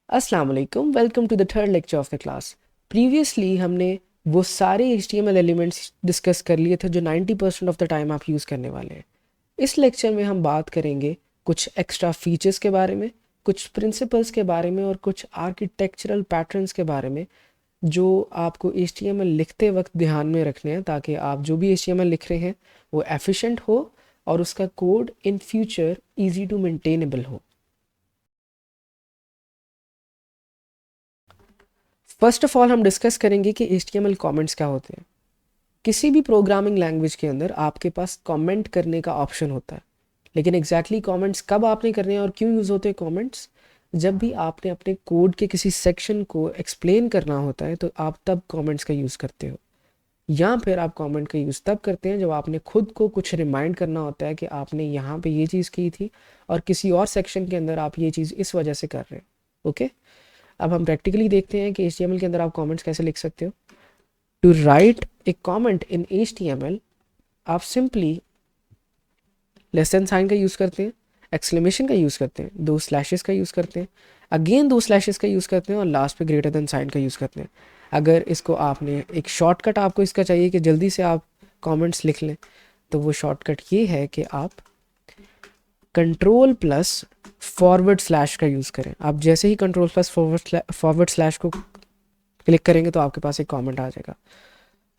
अस्सलाम वालेकुम, welcome to the third lecture of the class. Previously हमने वो सारे HTML एलिमेंट्स डिस्कस कर लिए थे जो 90% ऑफ द टाइम आप यूज़ करने वाले हैं। इस लेक्चर में हम बात करेंगे कुछ एक्स्ट्रा फीचर्स के बारे में, कुछ प्रिंसिपल्स के बारे में और कुछ आर्किटेक्चरल पैटर्न्स के बारे में जो आपको HTML लिखते वक्त ध्यान में रखने हैं, ताकि आप जो भी HTML लिख रहे हैं वो एफिशिएंट हो और उसका code in future easy to maintainable हो। फर्स्ट ऑफ ऑल हम डिस्कस करेंगे कि HTML कमेंट्स क्या होते हैं। किसी भी प्रोग्रामिंग लैंग्वेज के अंदर आपके पास कमेंट करने का ऑप्शन होता है, लेकिन एग्जैक्टली कमेंट्स कब आपने करने हैं और क्यों यूज़ होते हैं कमेंट्स? जब भी आपने अपने कोड के किसी सेक्शन को एक्सप्लेन करना होता है तो आप तब कमेंट्स का यूज़ करते हो, या फिर आप कमेंट का यूज़ तब करते हैं जब आपने खुद को कुछ रिमाइंड करना होता है कि आपने यहाँ पे ये चीज़ की थी और किसी और सेक्शन के अंदर आप ये चीज़ इस वजह से कर रहे हैं। ओके, अब हम प्रैक्टिकली देखते हैं कि HTML के अंदर आप कमेंट्स कैसे लिख सकते हो। To write a comment in HTML आप सिंपली लेस देन साइन का यूज़ करते हैं, एक्सक्लेमेशन का यूज़ करते हैं, दो स्लैशेस का यूज़ करते हैं, अगेन दो स्लैशेस का यूज़ करते हैं और लास्ट पे ग्रेटर देन साइन का यूज़ करते हैं। अगर इसको आपने एक शॉर्टकट आपको इसका चाहिए कि जल्दी से आप कमेंट्स लिख लें, तो वो शॉर्टकट ये है कि आप कंट्रोल प्लस फॉरवर्ड स्लैश का यूज़ करें। आप जैसे ही कंट्रोल प्लस फॉरवर्ड स्लैश को क्लिक करेंगे तो आपके पास एक कमेंट आ जाएगा।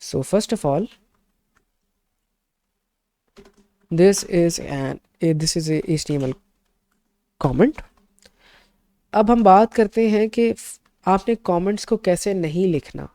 So first of all this is a HTML comment. अब हम बात करते हैं कि आपने कमेंट्स को कैसे नहीं लिखना।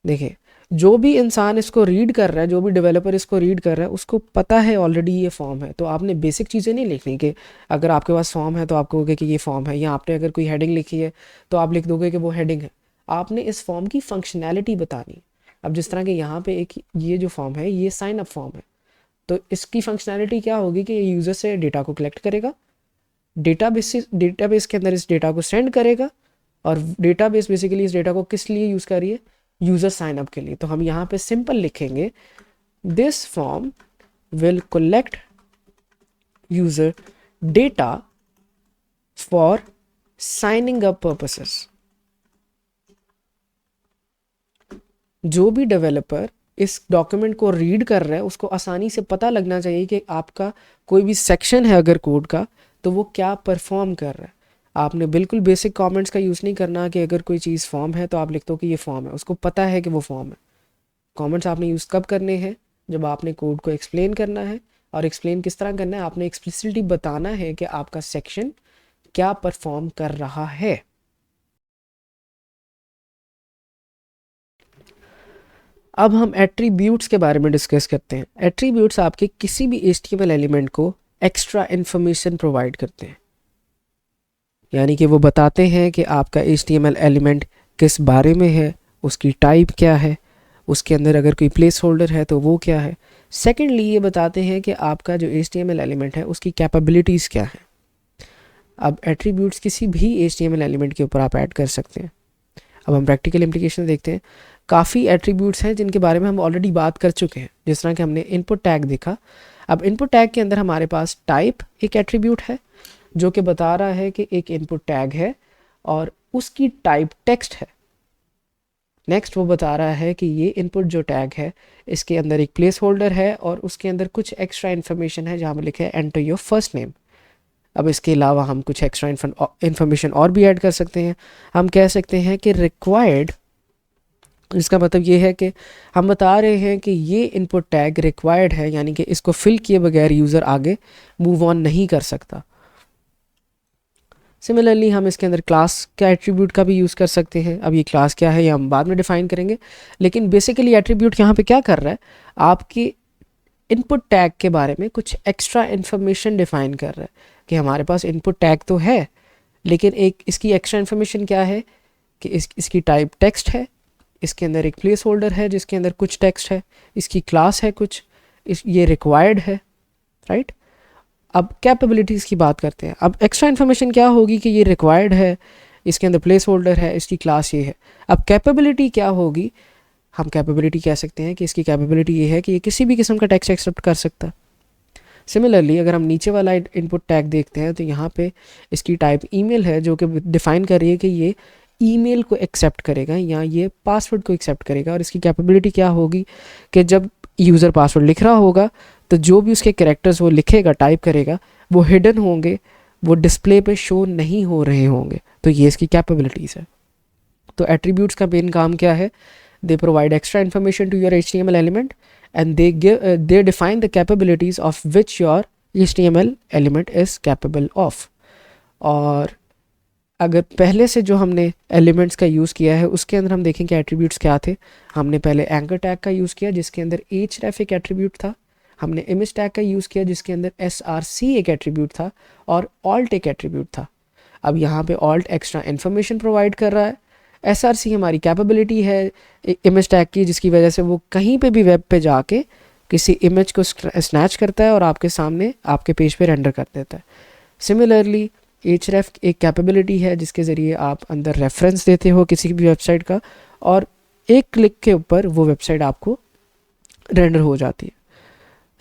देखिए, जो भी इंसान इसको रीड कर रहा है, जो भी डेवलपर इसको रीड कर रहा है, उसको पता है ऑलरेडी ये फॉर्म है, तो आपने बेसिक चीज़ें नहीं लिखनी कि अगर आपके पास फॉर्म है तो आप कहोगे कि ये फॉर्म है, या आपने अगर कोई हेडिंग लिखी है तो आप लिख दोगे कि वो हेडिंग है। आपने इस फॉर्म की फंक्शनैलिटी बतानी। अब जिस तरह के यहाँ पे एक ये जो फॉर्म है ये साइन अप फॉर्म है, तो इसकी फंक्शनैलिटी क्या होगी कि ये यूज़र से डेटा को कलेक्ट करेगा, डेटाबेस के अंदर इस डेटा को सेंड करेगा, और डेटाबेस बेसिकली इस डेटा को किस लिए यूज़ कर रही है? यूज़र साइन अप के लिए। तो हम यहाँ पे सिंपल लिखेंगे this form will collect user data for signing up purposes. जो भी डेवलपर इस डॉक्यूमेंट को रीड कर रहा है उसको आसानी से पता लगना चाहिए कि आपका कोई भी सेक्शन है अगर कोड का तो वो क्या परफॉर्म कर रहा है। आपने बिल्कुल बेसिक कमेंट्स का यूज़ नहीं करना कि अगर कोई चीज़ फॉर्म है तो आप लिख दो कि ये फॉर्म है, उसको पता है कि वो फॉर्म है। कमेंट्स आपने यूज़ कब करने हैं? जब आपने कोड को एक्सप्लेन करना है, और एक्सप्लेन किस तरह करना है? आपने एक्सप्लिसिटली बताना है कि आपका सेक्शन क्या परफॉर्म कर रहा है। अब हम एट्रीब्यूट्स के बारे में डिस्कस करते हैं। एट्रीब्यूट्स आपके किसी भी HTML एलिमेंट को एक्स्ट्रा इन्फॉर्मेशन प्रोवाइड करते हैं, यानी कि वो बताते हैं कि आपका HTML एलिमेंट किस बारे में है, उसकी टाइप क्या है, उसके अंदर अगर कोई प्लेस होल्डर है तो वो क्या है। सेकेंडली ये बताते हैं कि आपका जो HTML एलिमेंट है उसकी कैपेबिलिटीज़ क्या है। अब एट्रीब्यूट्स किसी भी HTML एलिमेंट के ऊपर आप ऐड कर सकते हैं। अब हम प्रैक्टिकल इम्प्लीकेशन देखते हैं। काफ़ी एट्रीब्यूट्स हैं जिनके बारे में हम ऑलरेडी बात कर चुके हैं, जिस तरह कि हमने इनपुट टैग देखा। अब इनपुट टैग के अंदर हमारे पास टाइप एक एट्रीब्यूट है जो कि बता रहा है कि एक इनपुट टैग है और उसकी टाइप टेक्स्ट है। नेक्स्ट वो बता रहा है कि ये इनपुट जो टैग है इसके अंदर एक प्लेस होल्डर है और उसके अंदर कुछ एक्स्ट्रा इन्फॉर्मेशन है जहाँ पर लिखा है एंटर योर फर्स्ट नेम। अब इसके अलावा हम कुछ एक्स्ट्रा इन्फॉर्मेशन और भी ऐड कर सकते हैं। हम कह सकते हैं कि रिक्वायर्ड, इसका मतलब ये है कि हम बता रहे हैं कि ये इनपुट टैग रिक्वायर्ड है, यानी कि इसको फिल किए बगैर यूज़र आगे मूव ऑन नहीं कर सकता। सिमिलरली हम इसके अंदर क्लास का एट्रीब्यूट का भी यूज़ कर सकते हैं। अब ये क्लास क्या है ये हम बाद में डिफाइन करेंगे, लेकिन बेसिकली एट्रीब्यूट यहाँ पे क्या कर रहा है, आपकी इनपुट टैग के बारे में कुछ एक्स्ट्रा इन्फॉर्मेशन डिफाइन कर रहा है कि हमारे पास इनपुट टैग तो है, लेकिन एक इसकी एक्स्ट्रा इन्फॉर्मेशन क्या है कि इसकी टाइप टेक्स्ट है, इसके अंदर एक प्लेस होल्डर है जिसके अंदर कुछ टेक्स्ट है, इसकी क्लास है कुछ, ये रिक्वायर्ड है, राइट। अब कैपेबिलिटीज़ की बात करते हैं। अब एक्स्ट्रा इन्फॉर्मेशन क्या होगी कि ये रिक्वायर्ड है, इसके अंदर प्लेस होल्डर है, इसकी क्लास ये है। अब कैपेबिलिटी क्या होगी? हम कैपेबिलिटी कह सकते हैं कि इसकी कैपेबिलिटी ये है कि ये किसी भी किस्म का टेक्स्ट एक्सेप्ट कर सकता है। सिमिलरली अगर हम नीचे वाला इनपुट टैग देखते हैं तो यहाँ पे इसकी टाइप ईमेल है, जो कि डिफाइन कर रही है कि ये ईमेल को एक्सेप्ट करेगा या ये पासवर्ड को एक्सेप्ट करेगा। और इसकी कैपेबिलिटी क्या होगी कि जब यूज़र पासवर्ड लिख रहा होगा तो जो भी उसके कैरेक्टर्स वो लिखेगा, टाइप करेगा, वो हिडन होंगे, वो डिस्प्ले पे शो नहीं हो रहे होंगे। तो ये इसकी कैपेबिलिटीज़ है। तो एट्रीब्यूट्स का मेन काम क्या है? They provide extra information to your HTML element and they define the capabilities of which your HTML element is capable of। और अगर पहले से जो हमने एलिमेंट्स का यूज़ किया है उसके अंदर हम देखें कि एट्रीब्यूट्स क्या थे। हमने पहले एंकर टैग का यूज़ किया जिसके अंदर href एक एट्रीब्यूट था। हमने इमेज टैग का यूज़ किया जिसके अंदर src एक एट्रीब्यूट था और alt एक एट्रीब्यूट था। अब यहाँ पे alt एक्स्ट्रा इन्फॉर्मेशन प्रोवाइड कर रहा है। src हमारी कैपेबिलिटी है इमेज टैग की, जिसकी वजह से वो कहीं पे भी वेब पे जाके किसी इमेज को स्नैच करता है और आपके सामने आपके पेज पे रेंडर कर देता है। सिमिलरली href एक कैपेबिलिटी है जिसके ज़रिए आप अंदर रेफरेंस देते हो किसी भी वेबसाइट का और एक क्लिक के ऊपर वो वेबसाइट आपको रेंडर हो जाती है।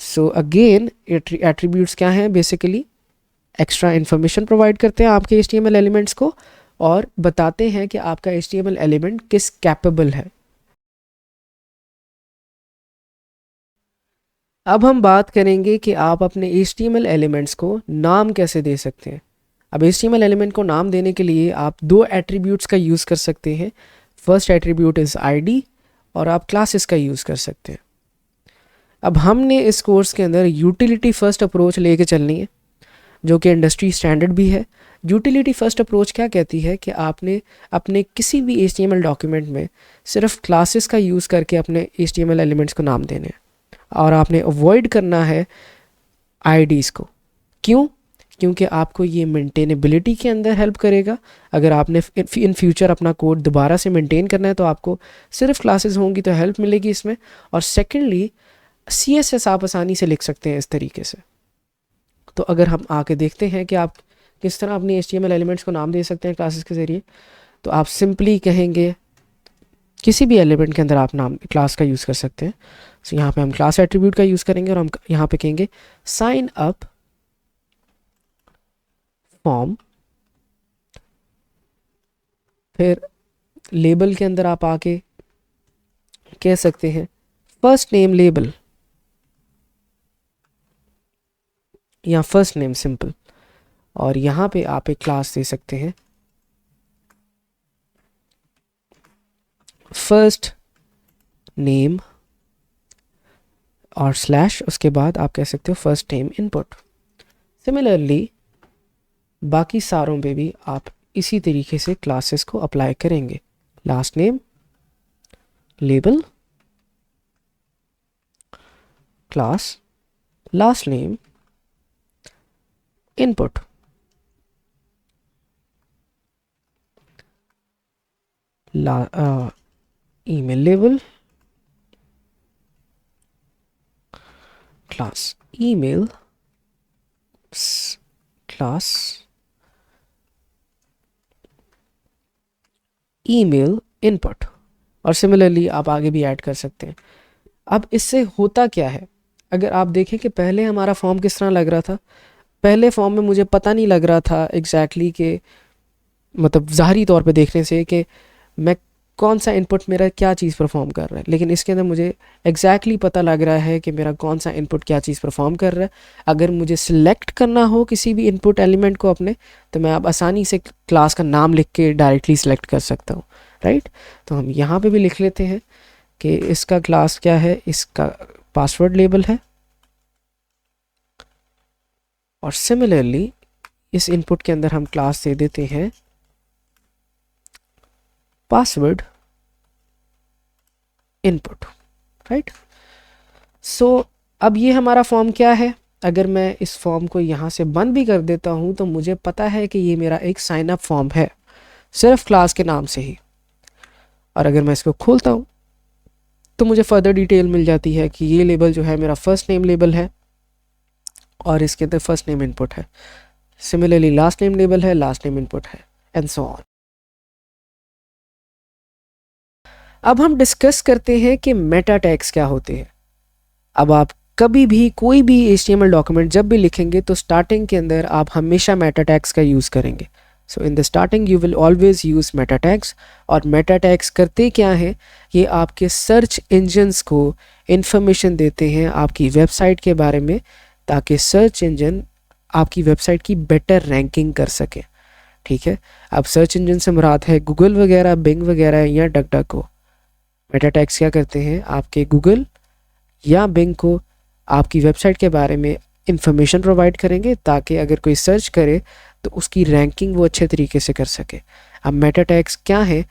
सो अगेन एट्रीब्यूट्स क्या हैं? बेसिकली एक्स्ट्रा इन्फॉर्मेशन प्रोवाइड करते हैं आपके HTML एलिमेंट्स को और बताते हैं कि आपका HTML एलिमेंट किस कैपेबल है। अब हम बात करेंगे कि आप अपने HTML एलिमेंट्स को नाम कैसे दे सकते हैं। अब HTML एलिमेंट को नाम देने के लिए आप दो एट्रीब्यूट्स का यूज़ कर सकते हैं। फर्स्ट एट्रीब्यूट इज़ ID और आप क्लासेस का यूज़ कर सकते हैं। अब हमने इस कोर्स के अंदर यूटिलिटी फर्स्ट अप्रोच लेके चलनी है, जो कि इंडस्ट्री स्टैंडर्ड भी है। यूटिलिटी फर्स्ट अप्रोच क्या कहती है कि आपने अपने किसी भी HTML डॉक्यूमेंट में सिर्फ क्लासेस का यूज़ करके अपने HTML एलिमेंट्स को नाम देने हैं और आपने अवॉइड करना है IDs को। क्यों? क्योंकि आपको ये मेंटेनेबिलिटी के अंदर हेल्प करेगा। अगर आपने इन फ्यूचर अपना कोड दोबारा से मेंटेन करना है तो आपको सिर्फ क्लासेस होंगी तो हेल्प मिलेगी इसमें। और सेकेंडली CSS आप आसानी से लिख सकते हैं इस तरीके से। तो अगर हम आके देखते हैं कि आप किस तरह अपनी HTML एलिमेंट्स को नाम दे सकते हैं क्लासेस के ज़रिए, तो आप सिंपली कहेंगे किसी भी एलिमेंट के अंदर आप नाम क्लास का यूज़ कर सकते हैं। सो यहाँ पे हम क्लास एट्रीब्यूट का यूज़ करेंगे और हम यहाँ पे कहेंगे साइन अप फॉर्म। फिर लेबल के अंदर आप आके कह सकते हैं फर्स्ट नेम लेबल या फर्स्ट नेम सिंपल, और यहाँ पे आप एक क्लास दे सकते हैं फर्स्ट नेम और स्लैश, उसके बाद आप कह सकते हो फर्स्ट नेम इनपुट। सिमिलरली बाकी सारों पे भी आप इसी तरीके से क्लासेस को अप्लाई करेंगे। Last name label class last name input. Email label class email class email input. और सिमिलरली आप आगे भी ऐड कर सकते हैं। अब इससे होता क्या है? अगर आप देखें कि पहले हमारा फॉर्म किस तरह लग रहा था, पहले फॉर्म में मुझे पता नहीं लग रहा था एग्जैक्टली कि मतलब ज़ाहरी तौर पे देखने से कि मैं कौन सा इनपुट मेरा क्या चीज़ परफॉर्म कर रहा है, लेकिन इसके अंदर मुझे एग्जैक्टली पता लग रहा है कि मेरा कौन सा इनपुट क्या चीज़ परफॉर्म कर रहा है। अगर मुझे सिलेक्ट करना हो किसी भी इनपुट एलिमेंट को अपने, तो मैं अब आसानी से क्लास का नाम लिख के डायरेक्टली सिलेक्ट कर सकता हूँ, राइट। तो हम यहाँ पे भी लिख लेते हैं कि इसका क्लास क्या है, इसका पासवर्ड लेबल है। और सिमिलरली इस इनपुट के अंदर हम क्लास दे देते हैं पासवर्ड इनपुट, राइट। सो अब ये हमारा फॉर्म क्या है? अगर मैं इस फॉर्म को यहाँ से बंद भी कर देता हूँ तो मुझे पता है कि ये मेरा एक साइन अप फॉर्म है सिर्फ क्लास के नाम से ही। और अगर मैं इसको खोलता हूँ तो मुझे फर्दर डिटेल मिल जाती है कि ये लेबल जो है मेरा फर्स्ट नेम लेबल है और इसके अंदर फर्स्ट नेम इनपुट है। सिमिलरली लास्ट नेम लेबल है, लास्ट नेम इनपुट है, एंड सो ऑन। अब हम डिस्कस करते हैं कि मेटा टैग्स क्या होते हैं। अब आप कभी भी कोई भी HTML डॉक्यूमेंट जब भी लिखेंगे तो स्टार्टिंग के अंदर आप हमेशा मेटा टैग्स का यूज़ करेंगे। So in the starting you will always use meta tags. और मेटा टैग्स करते क्या हैं, ये आपके सर्च इंजन्स को इन्फॉर्मेशन देते हैं आपकी वेबसाइट के बारे में, ताकि सर्च इंजन आपकी वेबसाइट की बेटर रैंकिंग कर सके। ठीक है, अब सर्च इंजन से मुराद है गूगल वगैरह, बिंग वगैरह या डकडको। मेटा टैग्स क्या करते हैं, आपके गूगल या बिंग को आपकी वेबसाइट के बारे में इंफॉर्मेशन प्रोवाइड करेंगे, ताकि अगर कोई सर्च करे तो उसकी रैंकिंग वो अच्छे तरीके से कर सके। अब मेटा टैग्स क्या है,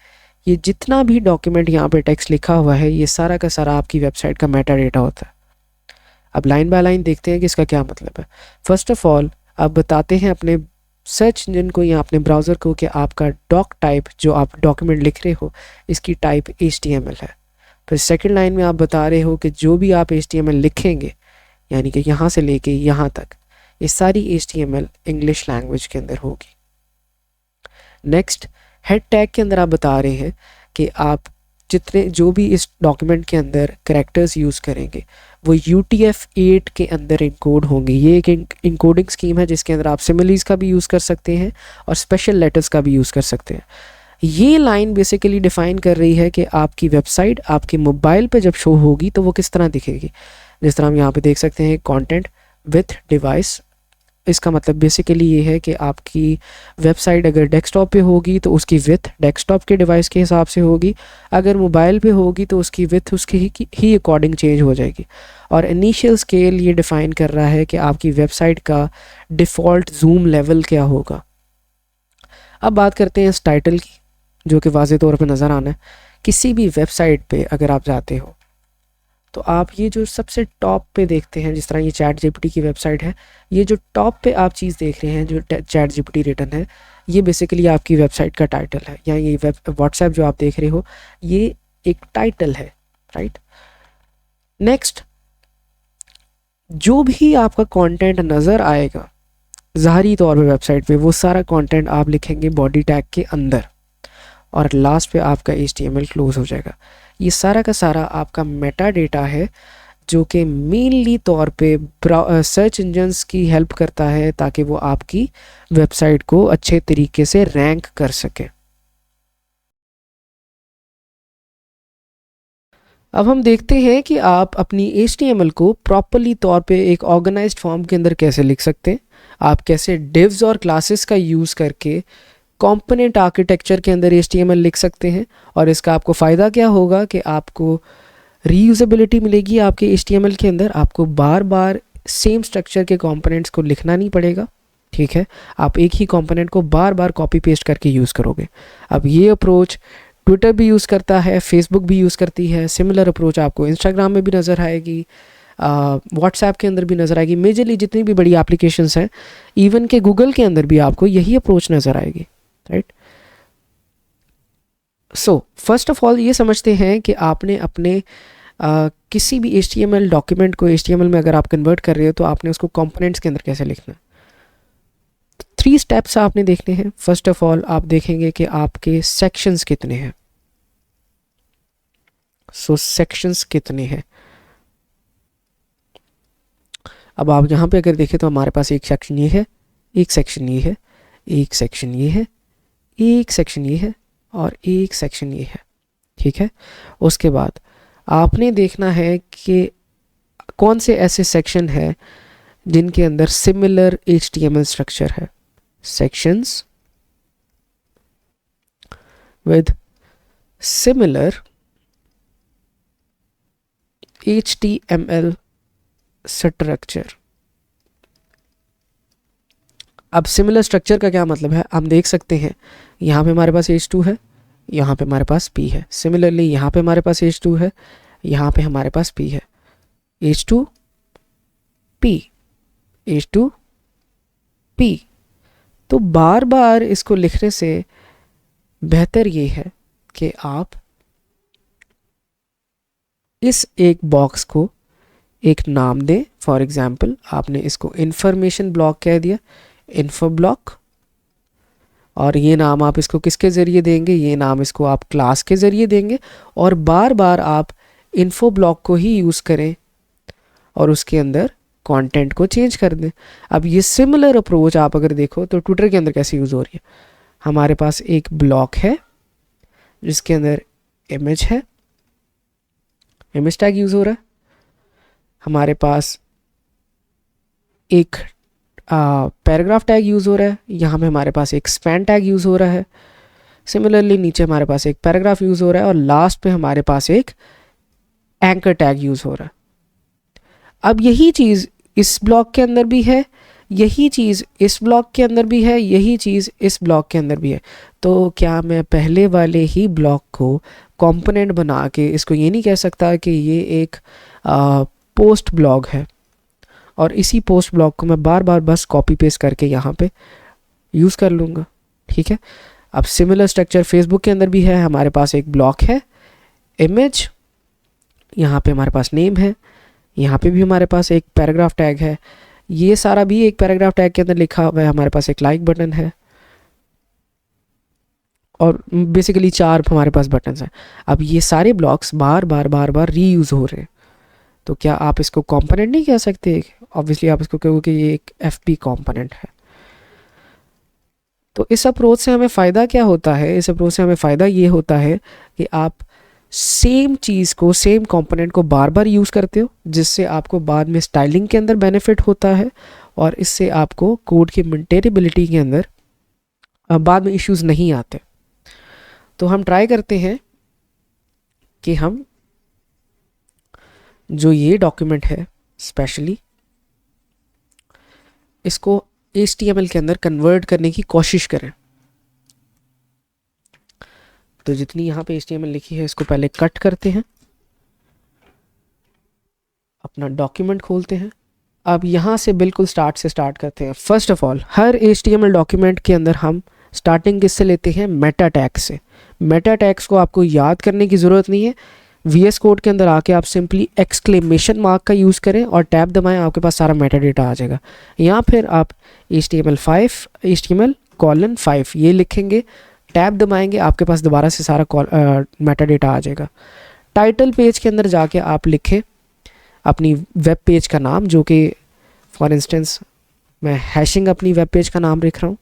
ये जितना भी डॉक्यूमेंट यहाँ पे टेक्स्ट लिखा हुआ है ये सारा का सारा आपकी वेबसाइट का मेटा डेटा होता है। अब लाइन बाय लाइन देखते हैं कि इसका क्या मतलब है। फर्स्ट ऑफ ऑल आप बताते हैं अपने सर्च इंजन को या अपने ब्राउज़र को कि आपका डॉक टाइप, जो आप डॉक्यूमेंट लिख रहे हो, इसकी टाइप HTML है। फिर सेकंड लाइन में आप बता रहे हो कि जो भी आप HTML लिखेंगे, यानी कि यहाँ से लेके यहाँ तक, ये सारी HTML इंग्लिश लैंग्वेज के अंदर होगी। नेक्स्ट, हेड टैग के अंदर आप बता रहे हैं कि आप जितने जो भी इस डॉक्यूमेंट के अंदर कैरेक्टर्स यूज़ करेंगे वो UTF-8 के अंदर इनकोड होंगे। ये एक इनकोडिंग स्कीम है जिसके अंदर आप सिमिलीज का भी यूज़ कर सकते हैं और स्पेशल लेटर्स का भी यूज़ कर सकते हैं। ये लाइन बेसिकली डिफ़ाइन कर रही है कि आपकी वेबसाइट आपके मोबाइल पे जब शो होगी तो वो किस तरह दिखेगी। जिस तरह हम यहाँ पे देख सकते हैं, कंटेंट विथ डिवाइस, इसका मतलब बेसिकली ये है कि आपकी वेबसाइट अगर डेस्कटॉप पे होगी तो उसकी विथ डेस्कटॉप के डिवाइस के हिसाब से होगी, अगर मोबाइल पे होगी तो उसकी विथ उसकी ही अकॉर्डिंग चेंज हो जाएगी। और इनिशियल स्केल ये डिफ़ाइन कर रहा है कि आपकी वेबसाइट का डिफ़ॉल्ट जूम लेवल क्या होगा। अब बात करते हैं इस टाइटल की, जो कि वाज़े तौर पे नज़र आना है। किसी भी वेबसाइट पे अगर आप जाते हो तो आप ये जो सबसे टॉप पे देखते हैं, जिस तरह ये चैट जीपीटी की वेबसाइट है, ये जो टॉप पे आप चीज़ देख रहे हैं जो चैट जीपीटी रिटर्न है, ये बेसिकली आपकी वेबसाइट का टाइटल है। या ये व्हाट्सएप जो आप देख रहे हो ये एक टाइटल है, राइट। नेक्स्ट, जो भी आपका कंटेंट नज़र आएगा ज़ाहरी तौर पे वेबसाइट पे, वो सारा कंटेंट आप लिखेंगे बॉडी टैग के अंदर, और लास्ट पे आपका HTML क्लोज हो जाएगा। ये सारा का सारा आपका मेटा डेटा है जो कि मेनली तौर पे सर्च इंजन्स की हेल्प करता है ताकि वो आपकी वेबसाइट को अच्छे तरीके से रैंक कर सके। अब हम देखते हैं कि आप अपनी HTML को प्रॉपरली तौर पे एक ऑर्गेनाइज्ड फॉर्म के अंदर कैसे लिख सकते हैं। आप कैसे डिव्स और क्लासेस का यूज़ करके कंपोनेंट आर्किटेक्चर के अंदर HTML लिख सकते हैं, और इसका आपको फ़ायदा क्या होगा कि आपको रीयूजेबिलिटी मिलेगी आपके HTML के अंदर। आपको बार बार सेम स्ट्रक्चर के कंपोनेंट्स को लिखना नहीं पड़ेगा, ठीक है। आप एक ही कंपोनेंट को बार बार कॉपी पेस्ट करके यूज़ करोगे। अब ये अप्रोच ट्विटर भी यूज़ करता है, फेसबुक भी यूज़ करती है। सिमिलर अप्रोच आपको इंस्टाग्राम में भी नज़र आएगी, व्हाट्सएप के अंदर भी नज़र आएगी। मेजरली जितनी भी बड़ी एप्लीकेशंस हैं, इवन के गूगल के अंदर भी आपको यही अप्रोच नज़र आएगी, right. So first of all ये समझते हैं कि आपने अपने किसी भी HTML डॉक्यूमेंट को HTML में अगर आप कन्वर्ट कर रहे हो तो आपने उसको कंपोनेंट्स के अंदर कैसे लिखना है। 3 स्टेप्स आपने देखने हैं। फर्स्ट ऑफ ऑल आप देखेंगे कि आपके सेक्शंस कितने हैं। सो सेक्शंस कितने हैं, अब आप यहाँ पे अगर देखें तो हमारे पास एक सेक्शन ये है, एक सेक्शन ये है, एक सेक्शन ये है, एक सेक्शन ये है और एक सेक्शन ये है, ठीक है। उसके बाद आपने देखना है कि कौन से ऐसे सेक्शन है जिनके अंदर सिमिलर HTML स्ट्रक्चर है। Sections with similar HTML structure. अब सिमिलर स्ट्रक्चर का क्या मतलब है, हम देख सकते हैं यहाँ पे हमारे पास H2 है, यहाँ पे हमारे पास P है। सिमिलरली यहाँ पे हमारे पास H2 है, यहाँ पे हमारे पास P है। H2 P, H2 P। तो बार बार इसको लिखने से बेहतर ये है कि आप इस एक बॉक्स को एक नाम दें। फॉर एग्जाम्पल आपने इसको इंफॉर्मेशन ब्लॉक कह दिया, इन्फो ब्लॉक, और ये नाम आप इसको किसके ज़रिए देंगे, ये नाम इसको आप क्लास के ज़रिए देंगे, और बार बार आप इन्फो ब्लॉक को ही यूज़ करें और उसके अंदर कंटेंट को चेंज कर दें। अब ये सिमिलर अप्रोच आप अगर देखो तो ट्विटर के अंदर कैसे यूज़ हो रही है। हमारे पास एक ब्लॉक है जिसके अंदर इमेज है, इमेज टैग यूज़ हो रहा है। हमारे पास एक पैराग्राफ टैग यूज़ हो रहा है, यहाँ पे हमारे पास एक स्पैन टैग यूज़ हो रहा है। सिमिलरली नीचे हमारे पास एक पैराग्राफ यूज़ हो रहा है और लास्ट पे हमारे पास एक एंकर टैग यूज़ हो रहा है। अब यही चीज़ इस ब्लॉक के अंदर भी है, यही चीज़ इस ब्लॉक के अंदर भी है, यही चीज़ इस ब्लॉक के अंदर भी है। तो क्या मैं पहले वाले ही ब्लॉक को कंपोनेंट बना के इसको ये नहीं कह सकता कि ये एक पोस्ट ब्लॉक है और इसी पोस्ट ब्लॉक को मैं बार बार बस कॉपी पेस्ट करके यहाँ पे यूज़ कर लूँगा। ठीक है। अब सिमिलर स्ट्रक्चर फेसबुक के अंदर भी है। हमारे पास एक ब्लॉक है इमेज, यहाँ पे हमारे पास नेम है, यहाँ पे भी हमारे पास एक पैराग्राफ टैग है, ये सारा भी एक पैराग्राफ टैग के अंदर लिखा हुआ है। हमारे पास एक लाइक बटन है और बेसिकली 4 हमारे पास बटन्स हैं। अब ये सारे ब्लॉक्स बार बार रीयूज़ हो रहे हैं, तो क्या आप इसको कंपोनेंट नहीं कह सकते? ऑब्वियसली आप इसको कहोगे कि ये एक एफपी कंपोनेंट है। तो इस अप्रोच से हमें फ़ायदा क्या होता है? इस अप्रोच से हमें फ़ायदा ये होता है कि आप सेम चीज़ को, सेम कंपोनेंट को बार बार यूज़ करते हो, जिससे आपको बाद में स्टाइलिंग के अंदर बेनिफिट होता है और इससे आपको कोड की मेंटेनेबिलिटी के अंदर बाद में इश्यूज़ नहीं आते। तो हम ट्राई करते हैं कि हम जो ये डॉक्यूमेंट है स्पेशली इसको HTML के अंदर कन्वर्ट करने की कोशिश करें। तो जितनी यहाँ पे HTML लिखी है इसको पहले कट करते हैं, अपना डॉक्यूमेंट खोलते हैं। अब यहाँ से बिल्कुल स्टार्ट से स्टार्ट करते हैं। First of all her HTML document के अंदर हम स्टार्टिंग किससे लेते हैं? मेटा टैग से। मेटा टैग्स को आपको याद करने की ज़रूरत नहीं है। VS कोड के अंदर आके आप सिंपली एक्सक्लेमेशन मार्क का यूज़ करें और टैब दबाएं, आपके पास सारा मेटा डेटा आ जाएगा। यहाँ फिर आप HTML:5 ये लिखेंगे, टैब दबाएंगे, आपके पास दोबारा से सारा मेटा डेटा आ जाएगा। टाइटल पेज के अंदर जाके आप लिखें अपनी वेब पेज का नाम, जो कि फॉर इंस्टेंस मैं हैशिंग अपनी वेब पेज का नाम लिख रहा हूँ।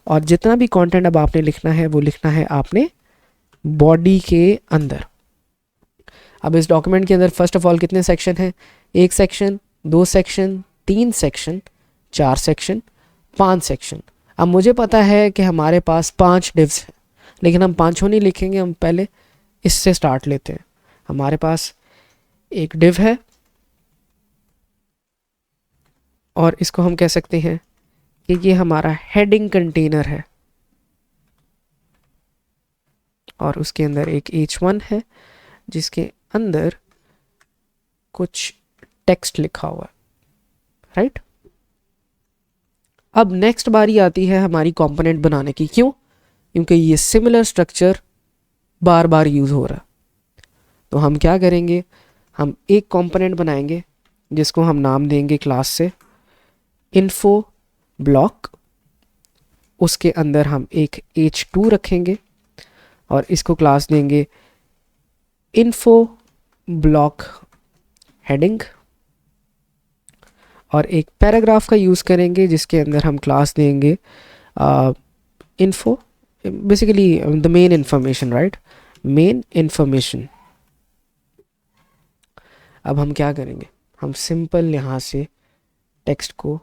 और जितना भी कंटेंट अब आपने लिखना है वो लिखना है आपने बॉडी के अंदर। अब इस डॉक्यूमेंट के अंदर फर्स्ट ऑफ ऑल कितने सेक्शन हैं? 1 section, 2 section, 3 section, 4 section, 5 section. अब मुझे पता है कि हमारे पास 5 डिव्स हैं, लेकिन हम 5 नहीं लिखेंगे, हम पहले इससे स्टार्ट लेते हैं। हमारे पास एक डिव है और इसको हम कह सकते हैं कि ये हमारा हेडिंग कंटेनर है और उसके अंदर एक h1 है जिसके अंदर कुछ टेक्स्ट लिखा हुआ है, राइट। अब नेक्स्ट बारी आती है हमारी कंपोनेंट बनाने की। क्यों? क्योंकि ये सिमिलर स्ट्रक्चर बार बार यूज़ हो रहा है। तो हम क्या करेंगे? हम एक कंपोनेंट बनाएंगे जिसको हम नाम देंगे क्लास से इन्फो ब्लॉक। उसके अंदर हम एक h2 रखेंगे और इसको क्लास देंगे इन्फो ब्लॉक हेडिंग और एक पैराग्राफ का यूज़ करेंगे जिसके अंदर हम क्लास देंगे info, basically the main information, right, main information. अब हम क्या करेंगे? हम सिंपल यहाँ से टेक्स्ट को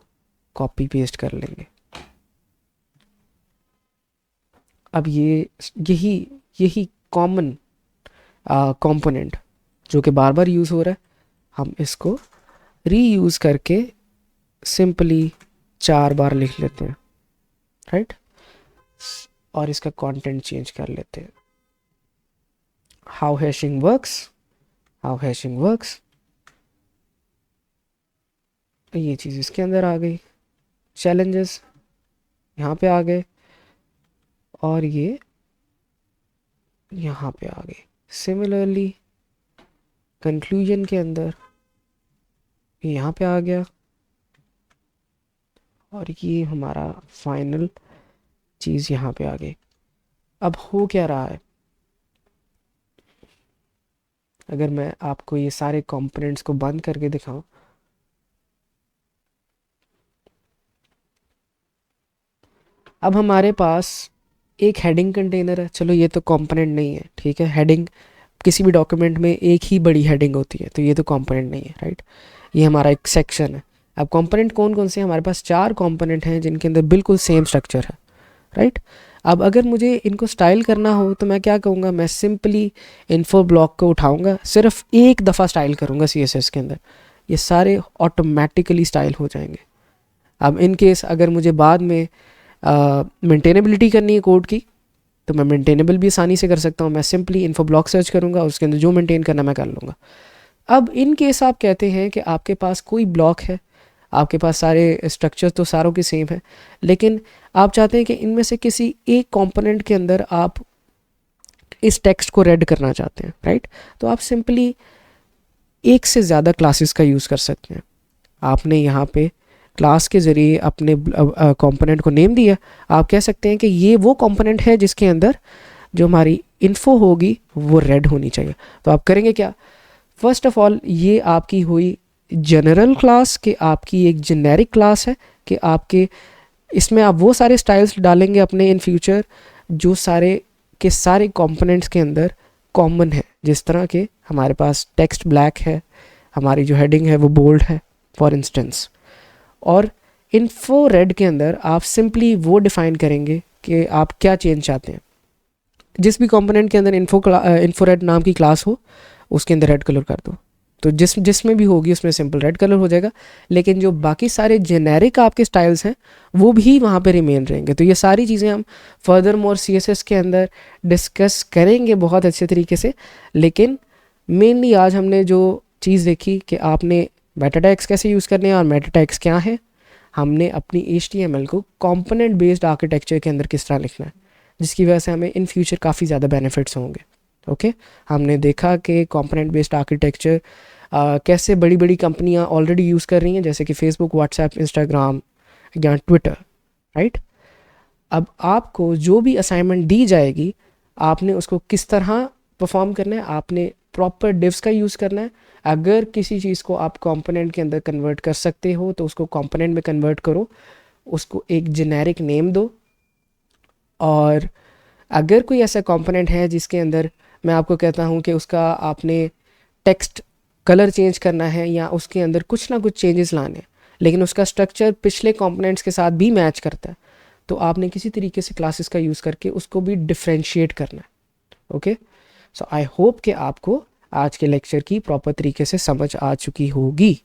कॉपी पेस्ट कर लेंगे। अब यही कॉमन कंपोनेंट जो कि बार बार यूज़ हो रहा है, हम इसको रीयूज़ करके सिंपली 4 बार लिख लेते हैं, राइट, और इसका कंटेंट चेंज कर लेते हैं। हाउ हैशिंग वर्क्स, ये चीज़ इसके अंदर आ गई, चैलेंजेस यहाँ पे आ गए और ये यहाँ पे आ गए। सिमिलरली कंक्लूजन के अंदर यहाँ पे आ गया और ये हमारा फाइनल चीज़ यहाँ पे आ गई। अब हो क्या रहा है? अगर मैं आपको ये सारे कंपोनेंट्स को बंद करके दिखाऊं, अब हमारे पास एक हेडिंग कंटेनर है। चलो ये तो कंपोनेंट नहीं है, ठीक है। हेडिंग किसी भी डॉक्यूमेंट में एक ही बड़ी हेडिंग होती है, तो ये तो कंपोनेंट नहीं है, राइट। ये हमारा एक सेक्शन है। अब कंपोनेंट कौन कौन से हैं? हमारे पास 4 कंपोनेंट हैं जिनके अंदर बिल्कुल सेम स्ट्रक्चर है, राइट। अब अगर मुझे इनको स्टाइल करना हो तो मैं क्या कहूँगा, मैं सिंपली इन्फो ब्लॉक को उठाऊँगा, सिर्फ एक दफ़ा स्टाइल करूँगा CSS के अंदर, ये सारे ऑटोमेटिकली स्टाइल हो जाएंगे। अब इन केस अगर मुझे बाद में मेंटेनेबिलिटी करनी है कोड की, तो मैं मेंटेनेबल भी आसानी से कर सकता हूँ। मैं सिंपली इन्फो ब्लॉक सर्च करूँगा, उसके अंदर जो मेंटेन करना मैं कर लूँगा। अब इन केस आप कहते हैं कि आपके पास कोई ब्लॉक है, आपके पास सारे स्ट्रक्चर तो सारों के सेम है, लेकिन आप चाहते हैं कि इनमें से किसी एक कंपोनेंट के अंदर आप इस टेक्स्ट को रेड करना चाहते हैं, राइट। तो आप सिंपली एक से ज़्यादा क्लासेस का यूज़ कर सकते हैं। आपने यहाँ पे क्लास के ज़रिए अपने कंपोनेंट को नेम दिया। आप कह सकते हैं कि ये वो कंपोनेंट है जिसके अंदर जो हमारी इन्फो होगी वो रेड होनी चाहिए। तो आप करेंगे क्या, फर्स्ट ऑफ ऑल ये आपकी हुई जनरल क्लास, कि आपकी एक जेनेरिक क्लास है कि आपके इसमें आप वो सारे स्टाइल्स डालेंगे अपने इन फ्यूचर जो सारे के सारे कंपोनेंट्स के अंदर कॉमन है। जिस तरह के हमारे पास टेक्स्ट ब्लैक है, हमारी जो हेडिंग है वो बोल्ड है फॉर इंस्टेंस, और इन्फो रेड के अंदर आप सिंपली वो डिफाइन करेंगे कि आप क्या चेंज चाहते हैं। जिस भी कंपोनेंट के अंदर इन्फो रेड नाम की क्लास हो उसके अंदर रेड कलर कर दो, तो जिसमें भी होगी उसमें सिंपल रेड कलर हो जाएगा। लेकिन जो बाकी सारे जेनेरिक आपके स्टाइल्स हैं वो भी वहाँ पे रिमेन रहेंगे। तो ये सारी चीज़ें हम फर्दर मोर CSS के अंदर डिस्कस करेंगे बहुत अच्छे तरीके से। लेकिन मेनली आज हमने जो चीज़ देखी कि आपने मेटा टैग्स कैसे यूज़ करने हैं और मेटा टैग्स क्या हैं, हमने अपनी HTML को कंपोनेंट बेस्ड आर्किटेक्चर के अंदर किस तरह लिखना है, जिसकी वजह से हमें इन फ्यूचर काफ़ी ज़्यादा बेनिफिट्स होंगे। ओके हमने देखा कि कंपोनेंट बेस्ड आर्किटेक्चर कैसे बड़ी बड़ी कंपनियां ऑलरेडी यूज़ कर रही हैं, जैसे कि फेसबुक, व्हाट्सएप, इंस्टाग्राम या ट्विटर, राइट। अब आपको जो भी असाइनमेंट दी जाएगी आपने उसको किस तरह परफॉर्म करना है, आपने प्रॉपर डिव्स का यूज़ करना है। अगर किसी चीज़ को आप कंपोनेंट के अंदर कन्वर्ट कर सकते हो तो उसको कंपोनेंट में कन्वर्ट करो, उसको एक जेनेरिक नेम दो। और अगर कोई ऐसा कंपोनेंट है जिसके अंदर मैं आपको कहता हूँ कि उसका आपने टेक्स्ट कलर चेंज करना है या उसके अंदर कुछ ना कुछ चेंजेस लाने हैं, लेकिन उसका स्ट्रक्चर पिछले कंपोनेंट्स के साथ भी मैच करता है, तो आपने किसी तरीके से क्लासेस का यूज़ करके उसको भी डिफ्रेंशिएट करना है। ओके सो आई होप कि आपको आज के लेक्चर की प्रॉपर तरीके से समझ आ चुकी होगी।